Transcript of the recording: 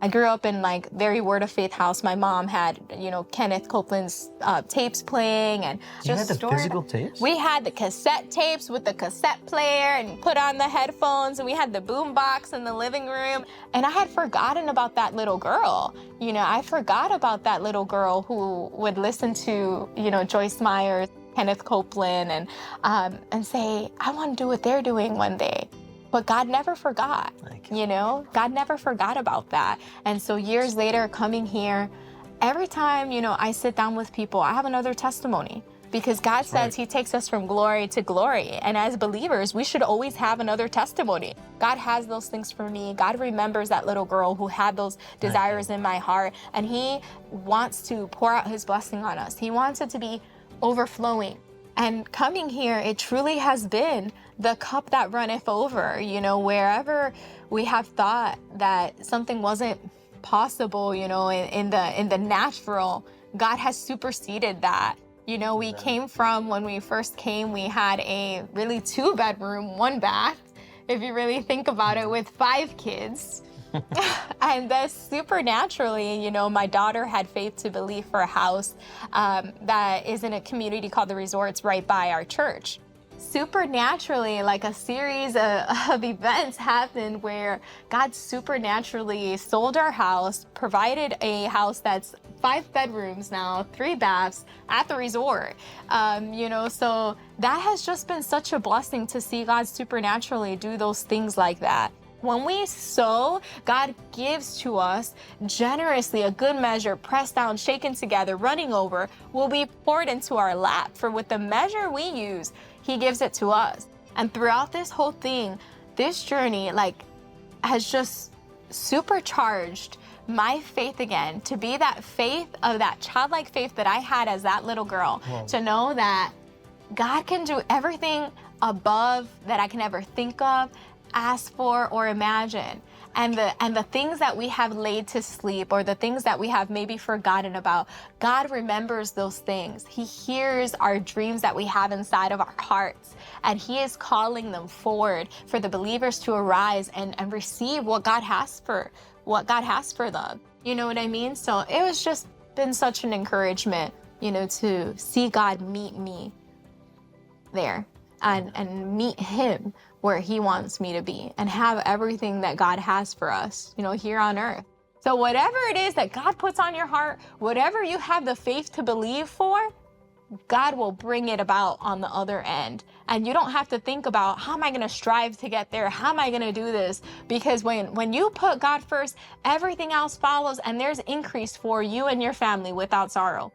I grew up in like very Word of Faith house. My mom had, Kenneth Copeland's tapes playing, and you had the physical tapes? We had the cassette tapes with the cassette player and put on the headphones, and we had the boom box in the living room. And I had forgotten about that little girl. I forgot about that little girl who would listen to, Joyce Meyer's, Kenneth Copeland, and say, I want to do what they're doing one day. But God never forgot, God never forgot about that. And so years later, coming here, every time, I sit down with people, I have another testimony, because God says he takes us from glory to glory. And as believers, we should always have another testimony. God has those things for me. God remembers that little girl who had those desires in my heart, and he wants to pour out his blessing on us. He wants it to be overflowing. And coming here, it truly has been the cup that runneth over. Wherever we have thought that something wasn't possible, in the natural, God has superseded that. We came from, when we first came, we had a really 2-bedroom, 1 bath, if you really think about it, with 5 kids. And that's supernaturally, my daughter had faith to believe for a house that is in a community called the Resorts right by our church. Supernaturally, like a series of events happened where God supernaturally sold our house, provided a house that's 5 bedrooms now, 3 baths at the resort. So that has just been such a blessing to see God supernaturally do those things like that. When we sow, God gives to us generously. A good measure, pressed down, shaken together, running over, will be poured into our lap. For with the measure we use, he gives it to us. And throughout this whole thing, this journey has just supercharged my faith again, to be that faith of that childlike faith that I had as that little girl. Whoa. To know that God can do everything above that I can ever think of, ask for, or imagine. And the things that we have laid to sleep, or the things that we have maybe forgotten about, God remembers those things. He hears our dreams that we have inside of our hearts, and he is calling them forward for the believers to arise and receive what God has for them. You know what I mean? So it was just been such an encouragement, to see God meet me there and meet him where he wants me to be, and have everything that God has for us, here on earth. So whatever it is that God puts on your heart, whatever you have the faith to believe for, God will bring it about on the other end. And you don't have to think about, how am I going to strive to get there? How am I going to do this? Because when you put God first, everything else follows, and there's increase for you and your family without sorrow.